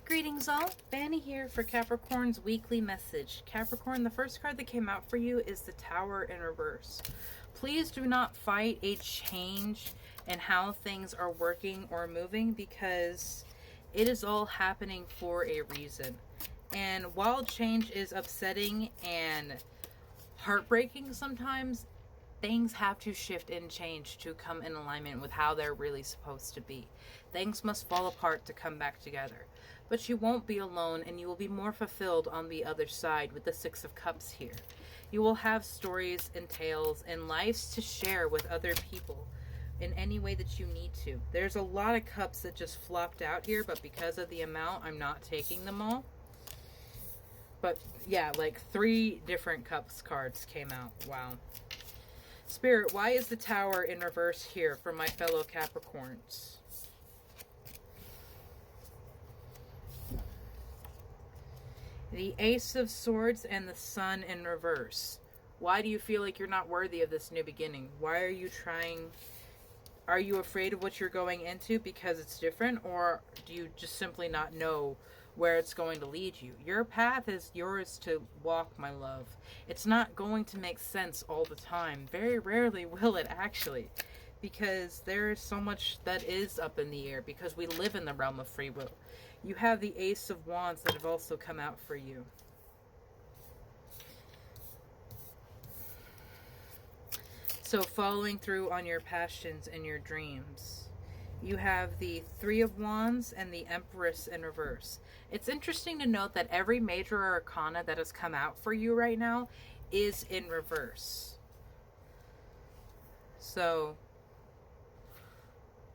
Greetings all, Fanny here for Capricorn's weekly message. Capricorn, the first card that came out for you is the Tower in reverse. Please do not fight a change in how things are working or moving because it is all happening for a reason. And while change is upsetting and heartbreaking sometimes, things have to shift and change to come in alignment with how they're really supposed to be. Things must fall apart to come back together. But you won't be alone, and you will be more fulfilled on the other side with the Six of Cups here. You will have stories and tales and lives to share with other people in any way that you need to. There's a lot of cups that just flopped out here, but because of the amount, I'm not taking them all. But yeah, like 3 different cups cards came out. Wow. Spirit, why is the Tower in reverse here for my fellow Capricorns? The Ace of Swords and the Sun in reverse. Why do you feel like you're not worthy of this new beginning? Why are you trying? Are you afraid of what you're going into because it's different? Or do you just simply not know where it's going to lead you? Your path is yours to walk, my love. It's not going to make sense all the time. Very rarely will it actually. Because there is so much that is up in the air. Because we live in the realm of free will. You have the Ace of Wands that have also come out for you. So following through on your passions and your dreams. You have the Three of Wands and the Empress in reverse. It's interesting to note that every major arcana that has come out for you right now is in reverse. So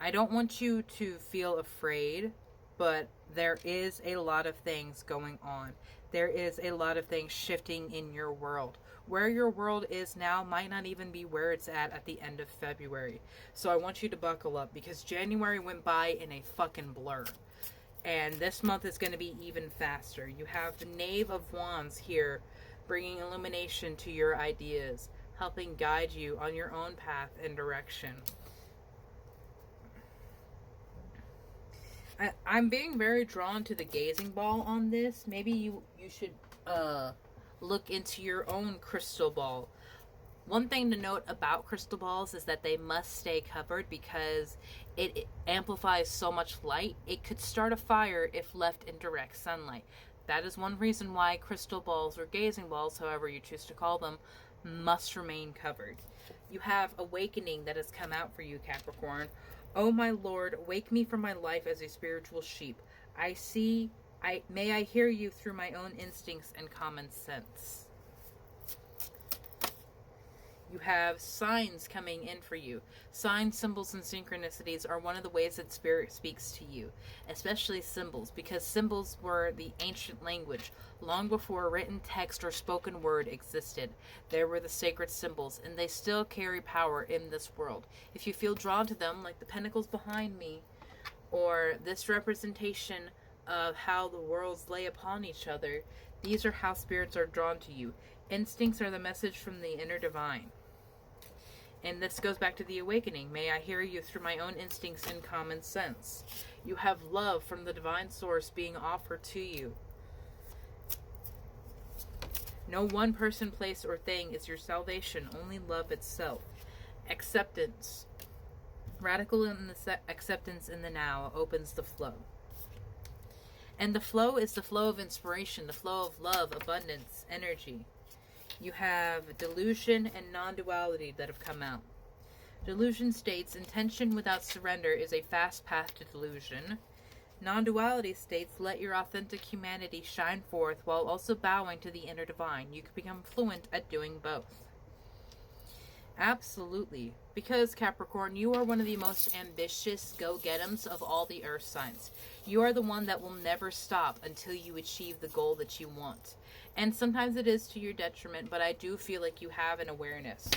I don't want you to feel afraid, but there is a lot of things going on. There is a lot of things shifting in your world. Where your world is now might not even be where it's at the end of February. So I want you to buckle up because January went by in a fucking blur. And this month is going to be even faster. You have the Knave of Wands here bringing illumination to your ideas, helping guide you on your own path and direction. I'm being very drawn to the gazing ball on this. Maybe you should look into your own crystal ball. One thing to note about crystal balls is that they must stay covered because it amplifies so much light. It could start a fire if left in direct sunlight. That is one reason why crystal balls or gazing balls, however you choose to call them, must remain covered. You have awakening that has come out for you, Capricorn. Oh my Lord, wake me from my life as a spiritual sheep. May I hear you through my own instincts and common sense. You have signs coming in for you. Signs, symbols, and synchronicities are one of the ways that Spirit speaks to you, especially symbols, because symbols were the ancient language. Long before written text or spoken word existed, there were the sacred symbols, and they still carry power in this world. If you feel drawn to them, like the pentacles behind me, or this representation of how the worlds lay upon each other, these are how spirits are drawn to you. Instincts are the message from the inner divine. And this goes back to the awakening. May I hear you through my own instincts and common sense. You have love from the divine source being offered to you. No one person, place, or thing is your salvation, only love itself. Acceptance. Radical in the acceptance in the now opens the flow. And the flow is the flow of inspiration, the flow of love, abundance, energy. You have delusion and non-duality that have come out. Delusion states intention without surrender is a fast path to delusion. Non-duality states let your authentic humanity shine forth while also bowing to the inner divine. You can become fluent at doing both. Absolutely. Because, Capricorn, you are one of the most ambitious go-get-ems of all the earth signs. You are the one that will never stop until you achieve the goal that you want. And sometimes it is to your detriment, but I do feel like you have an awareness.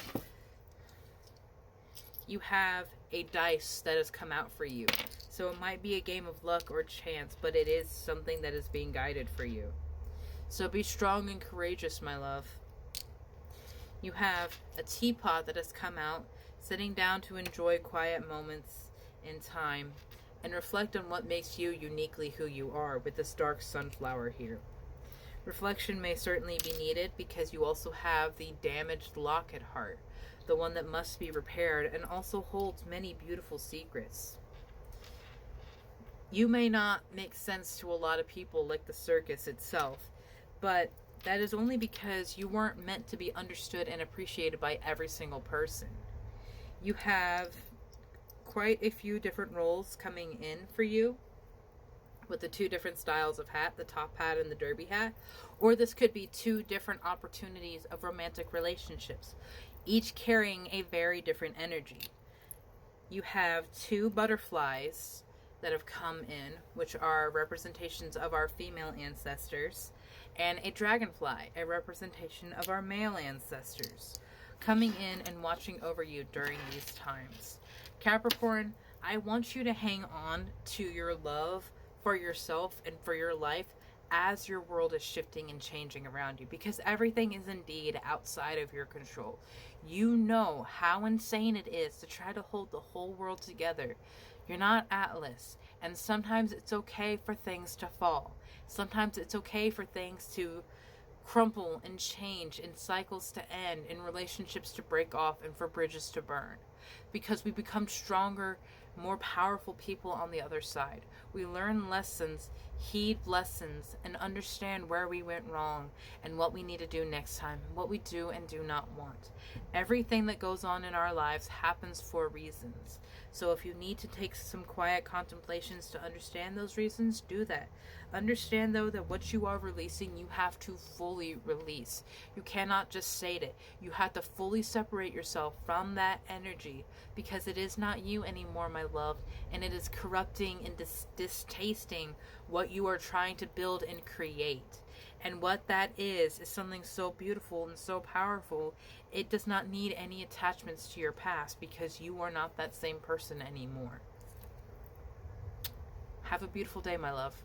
You have a dice that has come out for you. So it might be a game of luck or chance, but it is something that is being guided for you. So be strong and courageous, my love. You have a teapot that has come out, sitting down to enjoy quiet moments in time, and reflect on what makes you uniquely who you are with this dark sunflower here. Reflection may certainly be needed because you also have the damaged locket heart, the one that must be repaired and also holds many beautiful secrets. You may not make sense to a lot of people like the circus itself, but that is only because you weren't meant to be understood and appreciated by every single person. You have quite a few different roles coming in for you with the two different styles of hat, the top hat and the derby hat, or this could be two different opportunities of romantic relationships, each carrying a very different energy. You have two butterflies that have come in, which are representations of our female ancestors, and a dragonfly, a representation of our male ancestors, coming in and watching over you during these times. Capricorn, I want you to hang on to your love for yourself and for your life as your world is shifting and changing around you, because everything is indeed outside of your control. You know how insane it is to try to hold the whole world together. You're not Atlas, and sometimes it's okay for things to fall. Sometimes it's okay for things to crumple and change, and cycles to end, and relationships to break off, and for bridges to burn. Because we become stronger, more powerful people on the other side. We learn lessons, heed lessons, and understand where we went wrong and what we need to do next time, what we do and do not want. Everything that goes on in our lives happens for reasons. So if you need to take some quiet contemplations to understand those reasons, do that. Understand, though, that what you are releasing, you have to fully release. You cannot just say it. You have to fully separate yourself from that energy, because it is not you anymore, my love, and it is corrupting and distasting what you are trying to build and create. And what that is something so beautiful and so powerful. It does not need any attachments to your past, because you are not that same person anymore. Have a beautiful day, my love.